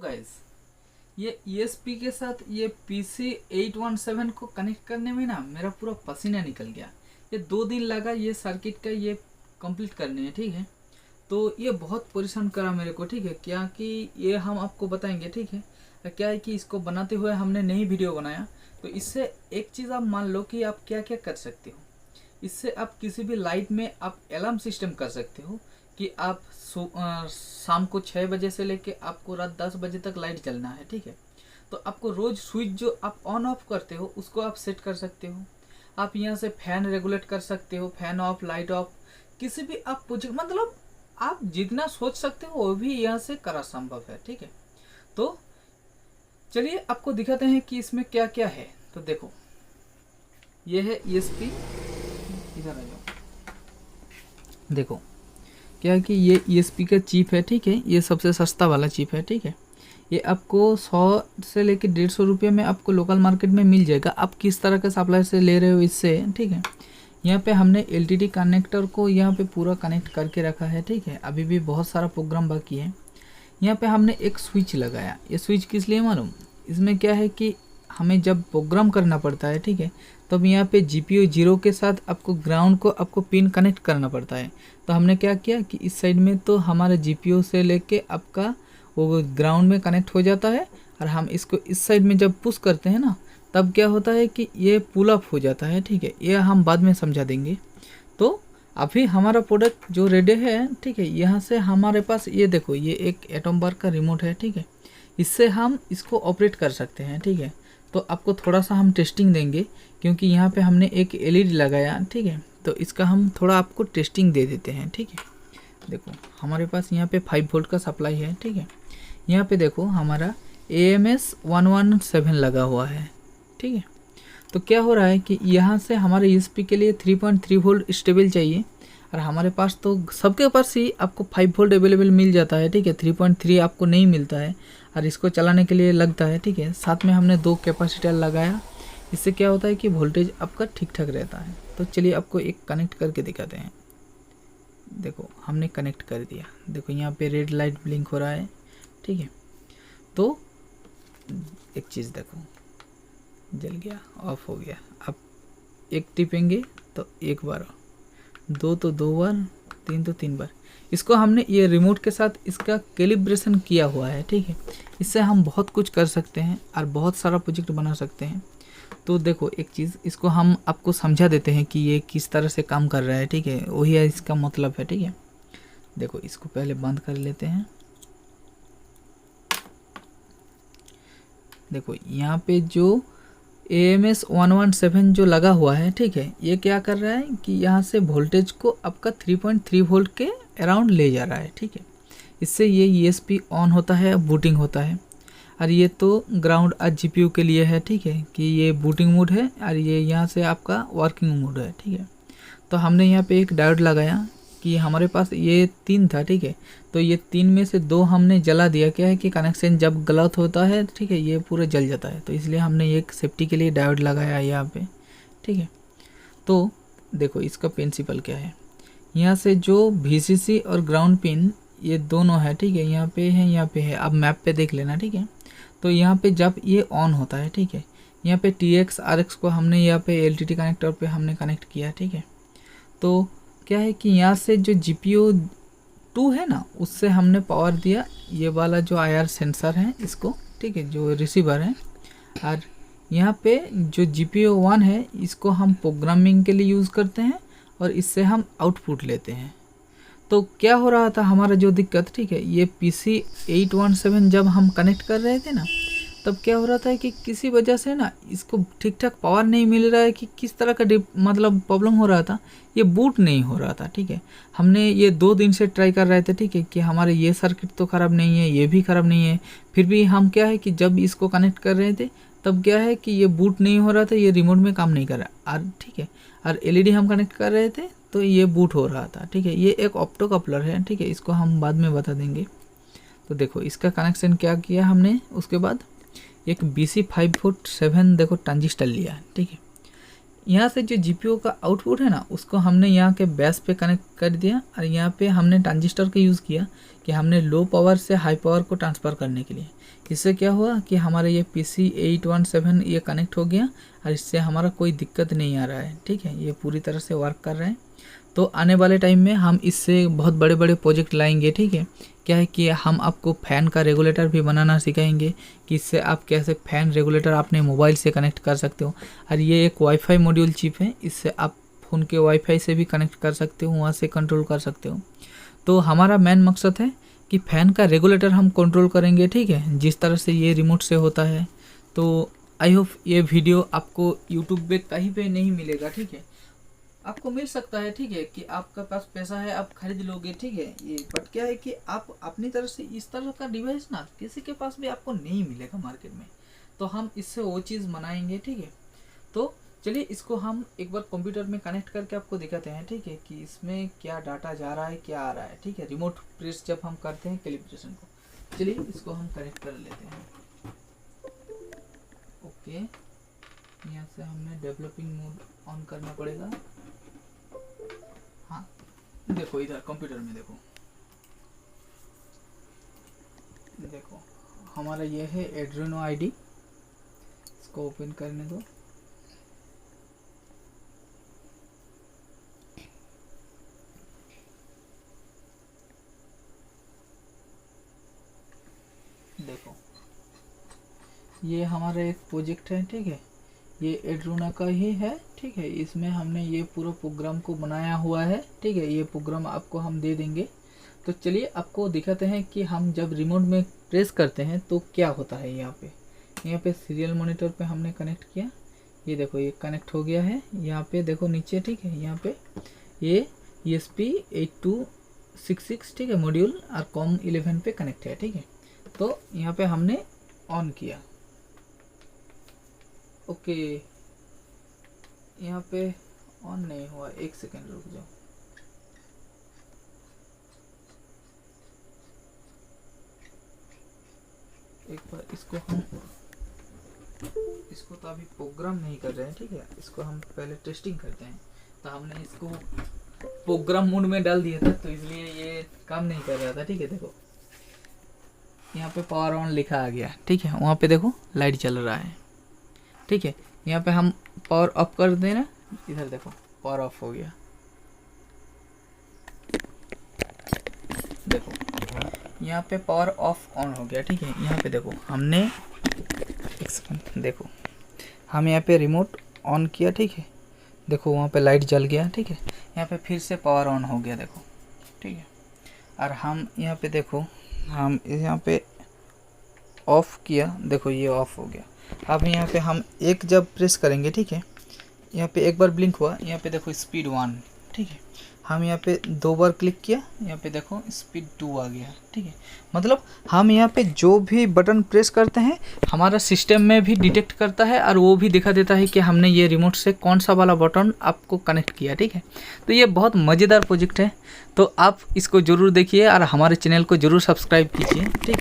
Guys, ये ESP के साथ ये PC817 को कनेक्ट करने में ना मेरा पूरा पसीना निकल गया। ये 2 दिन लगा ये सर्किट का ये कंप्लीट करने में, ठीक है। तो ये बहुत परेशान करा मेरे को, ठीक है। क्या कि ये हम आपको बताएंगे, ठीक है। क्या है कि इसको बनाते हुए हमने नई वीडियो बनाया, तो इससे एक चीज़ आप मान लो कि आप क्या क्या कर सकते हो। इससे आप किसी भी लाइट में आप अलार्म सिस्टम कर सकते हो कि आप शाम को 6 बजे से लेके आपको रात 10 बजे तक लाइट जलना है, ठीक है। तो आपको रोज़ स्विच जो आप ऑन ऑफ करते हो उसको आप सेट कर सकते हो। आप यहाँ से फैन रेगुलेट कर सकते हो, फैन ऑफ, लाइट ऑफ, किसी भी आप प्रोजेक्ट मतलब आप जितना सोच सकते हो वो भी यहाँ से करा संभव है, ठीक है। तो चलिए आपको दिखाते हैं कि इसमें क्या क्या है। तो देखो, ये है ESP, इधर आ जाओ। देखो क्या है कि ये ESP का चिप है, ठीक है। ये सबसे सस्ता वाला चिप है, ठीक है। ये आपको 100 से लेकर 150 रुपये में आपको लोकल मार्केट में मिल जाएगा। आप किस तरह का सप्लाई से ले रहे हो इससे, ठीक है। यहाँ पे हमने LTD कनेक्टर को यहाँ पे पूरा कनेक्ट करके रखा है, ठीक है। अभी भी बहुत सारा प्रोग्राम बाकी है। यहाँ पे हमने एक स्विच लगाया। ये स्विच किस लिए मालूम? इसमें क्या है कि हमें जब प्रोग्राम करना पड़ता है, ठीक है, तब यहाँ पे GPU 0 के साथ आपको ग्राउंड को आपको पिन कनेक्ट करना पड़ता है। तो हमने क्या किया कि इस साइड में तो हमारे GPU से लेके आपका वो ग्राउंड में कनेक्ट हो जाता है, और हम इसको इस साइड में जब पुश करते हैं ना, तब क्या होता है कि ये पुल अप हो जाता है, ठीक है। ये हम बाद में समझा देंगे। तो अभी हमारा प्रोडक्ट जो रेडी है, ठीक है। यहाँ से हमारे पास ये देखो, ये एक एटम बार का रिमोट है, ठीक है। इससे हम इसको ऑपरेट कर सकते हैं, ठीक है। तो आपको थोड़ा सा हम टेस्टिंग देंगे, क्योंकि यहाँ पे हमने एक LED लगाया, ठीक है। तो इसका हम थोड़ा आपको टेस्टिंग दे देते हैं, ठीक है। देखो हमारे पास यहाँ पे 5 वोल्ट का सप्लाई है, ठीक है। यहाँ पे देखो हमारा AMS 117 लगा हुआ है, ठीक है। तो क्या हो रहा है कि यहाँ से हमारे ESP के लिए 3.3 वोल्ट स्टेबल चाहिए, और हमारे पास तो सबके पास ही आपको 5 वोल्ट अवेलेबल मिल जाता है, ठीक है। 3.3 आपको नहीं मिलता है, और इसको चलाने के लिए लगता है, ठीक है। साथ में हमने 2 कैपेसिटर लगाया। इससे क्या होता है कि वोल्टेज आपका ठीक ठाक रहता है। तो चलिए आपको एक कनेक्ट करके दिखाते हैं। देखो हमने कनेक्ट कर दिया। देखो यहाँ पे रेड लाइट ब्लिंक हो रहा है, ठीक है। तो एक चीज़ देखो, जल गया, ऑफ हो गया। अब एक टिपेंगे तो एक बार, 2 तो 2 बार, 3 तो 3 बार। इसको हमने ये रिमोट के साथ इसका कैलिब्रेशन किया हुआ है, ठीक है। इससे हम बहुत कुछ कर सकते हैं और बहुत सारा प्रोजेक्ट बना सकते हैं। तो देखो एक चीज़, इसको हम आपको समझा देते हैं कि ये किस तरह से काम कर रहा है, ठीक है। वही है इसका मतलब है, ठीक है। देखो इसको पहले बंद कर लेते हैं। देखो यहाँ पे जो AMS 117 जो लगा हुआ है, ठीक है, ये क्या कर रहा है कि यहाँ से वोल्टेज को आपका 3.3 वोल्ट के अराउंड ले जा रहा है, ठीक है। इससे ये ESP ऑन होता है, बूटिंग होता है। और ये तो ग्राउंड आज GPU के लिए है, ठीक है, कि ये बूटिंग मोड है, और ये यहाँ से आपका वर्किंग मोड है, ठीक है। तो हमने यहाँ पे एक डायोड लगाया कि हमारे पास ये 3 था, ठीक है। तो ये 3 में से 2 हमने जला दिया। क्या है कि कनेक्शन जब गलत होता है, ठीक है, ये पूरा जल जाता है। तो इसलिए हमने एक सेफ्टी के लिए डायोड लगाया यहाँ पे, ठीक है। तो देखो इसका प्रिंसिपल क्या है। यहाँ से जो VCC और ग्राउंड पिन ये दोनों है, ठीक है, यहाँ पे है, यहाँ पे है। अब मैप पे देख लेना, ठीक है। तो यहाँ पे जब ये ऑन होता है, ठीक है, यहाँ पे TX RX को हमने यहाँ पे LTD कनेक्टर पे हमने कनेक्ट किया, ठीक है। तो क्या है कि यहाँ से जो GPU 2 है ना, उससे हमने पावर दिया ये वाला जो IR सेंसर है इसको, ठीक है, जो रिसीवर है। और यहाँ पे जो GPU 1 है इसको हम प्रोग्रामिंग के लिए यूज़ करते हैं, और इससे हम आउटपुट लेते हैं। तो क्या हो रहा था हमारा जो दिक्कत, ठीक है, ये PC817 जब हम कनेक्ट कर रहे थे ना, तब क्या हो रहा था कि किसी वजह से ना इसको ठीक ठाक पावर नहीं मिल रहा है, कि किस तरह का मतलब प्रॉब्लम हो रहा था, ये बूट नहीं हो रहा था, ठीक है। हमने ये 2 दिन से ट्राई कर रहे थे, ठीक है, कि हमारे ये सर्किट तो ख़राब नहीं है, ये भी ख़राब नहीं है। फिर भी हम क्या है कि जब इसको कनेक्ट कर रहे थे तब क्या है कि ये बूट नहीं हो रहा था, ये रिमोट में काम नहीं कर रहा, और ठीक है, और LED हम कनेक्ट कर रहे थे तो ये बूट हो रहा था, ठीक है। ये एक ऑप्टो कपलर है, ठीक है, इसको हम बाद में बता देंगे। तो देखो इसका कनेक्शन क्या किया हमने, उसके बाद एक BC547 देखो ट्रांजिस्टर लिया, ठीक है। यहाँ से जो GPIO का आउटपुट है ना, उसको हमने यहाँ के बेस पे कनेक्ट कर दिया और यहाँ पे हमने ट्रांजिस्टर का यूज़ किया कि हमने लो पावर से हाई पावर को ट्रांसफ़र करने के लिए। इससे क्या हुआ कि हमारा ये PC 817 ये कनेक्ट हो गया और इससे हमारा कोई दिक्कत नहीं आ रहा है, ठीक है। ये पूरी तरह से वर्क कर रहा है। तो आने वाले टाइम में हम इससे बहुत बड़े बड़े प्रोजेक्ट लाएंगे, ठीक है। क्या है कि हम आपको फ़ैन का रेगुलेटर भी बनाना सिखाएंगे कि इससे आप कैसे फ़ैन रेगुलेटर अपने मोबाइल से कनेक्ट कर सकते हो। और ये एक वाईफाई मॉड्यूल चिप है, इससे आप फ़ोन के वाईफाई से भी कनेक्ट कर सकते हो, वहाँ से कंट्रोल कर सकते हो। तो हमारा मेन मकसद है कि फ़ैन का रेगुलेटर हम कंट्रोल करेंगे, ठीक है, जिस तरह से ये रिमोट से होता है। तो आई होप ये वीडियो आपको यूट्यूब पे कहीं पे नहीं मिलेगा, ठीक है। आपको मिल सकता है, ठीक है, कि आपका पास पैसा है आप खरीद लोगे, ठीक है। ये बट क्या है कि आप अपनी तरफ से इस तरह का डिवाइस ना किसी के पास भी आपको नहीं मिलेगा मार्केट में। तो हम इससे वो चीज़ बनाएंगे, ठीक है। तो चलिए इसको हम एक बार कंप्यूटर में कनेक्ट करके आपको दिखाते हैं, ठीक है, कि इसमें क्या डाटा जा रहा है, क्या आ रहा है, ठीक है। रिमोट प्रेस जब हम करते हैं कैलिब्रेशन को, चलिए इसको हम कनेक्ट कर लेते हैं। ओके, यहाँ से हमने डेवलपिंग मोड ऑन करना पड़ेगा। हाँ देखो इधर कंप्यूटर में देखो हमारा ये है एड्रेनो आईडी। इसको ओपन करने दो। देखो ये हमारा एक प्रोजेक्ट है, ठीक है। ये एड्रेनो का ही है, ठीक है। इसमें हमने ये पूरा प्रोग्राम को बनाया हुआ है, ठीक है। ये प्रोग्राम आपको हम दे देंगे। तो चलिए आपको दिखाते हैं कि हम जब रिमोट में प्रेस करते हैं तो क्या होता है। यहाँ पे सीरियल मॉनिटर पे हमने कनेक्ट किया, ये देखो ये कनेक्ट हो गया है। यहाँ पे देखो नीचे, ठीक है, यहाँ पे ये ESP8266, ठीक है, मॉड्यूल और COM11 पे कनेक्ट है, ठीक है। तो यहाँ पे हमने ऑन किया। ओके, यहाँ पे ऑन नहीं हुआ, एक सेकेंड रुक जाओ। एक बार इसको तो अभी प्रोग्राम नहीं कर रहे हैं, ठीक है। इसको हम पहले टेस्टिंग करते हैं। तो हमने इसको प्रोग्राम मोड में डाल दिया था, तो इसलिए ये काम नहीं कर रहा था, ठीक है। देखो यहाँ पे पावर ऑन लिखा आ गया, ठीक है। वहाँ पे देखो लाइट चल रहा है, ठीक है। यहाँ पे हम पावर ऑफ कर देना, इधर देखो पावर ऑफ हो गया। देखो यहाँ पे पावर ऑफ ऑन हो गया, ठीक है। यहाँ पे देखो हमने एक सेकंड, देखो हम यहाँ पे रिमोट ऑन किया, ठीक है। देखो वहाँ पे लाइट जल गया, ठीक है। यहाँ पे फिर से पावर ऑन हो गया, देखो, ठीक है। और हम यहाँ पे देखो हम यहाँ पे ऑफ किया, देखो ये ऑफ हो गया। अब यहाँ पे हम एक जब प्रेस करेंगे, ठीक है, यहाँ पे एक बार ब्लिंक हुआ, यहाँ पे देखो स्पीड 1, ठीक है। हम यहाँ पे 2 बार क्लिक किया, यहाँ पे देखो स्पीड 2 आ गया, ठीक है। मतलब हम यहाँ पे जो भी बटन प्रेस करते हैं हमारा सिस्टम में भी डिटेक्ट करता है और वो भी दिखा देता है कि हमने ये रिमोट से कौन सा वाला बटन आपको कनेक्ट किया, ठीक है। तो ये बहुत मज़ेदार प्रोजेक्ट है, तो आप इसको ज़रूर देखिए और हमारे चैनल को ज़रूर सब्सक्राइब कीजिए, ठीक है।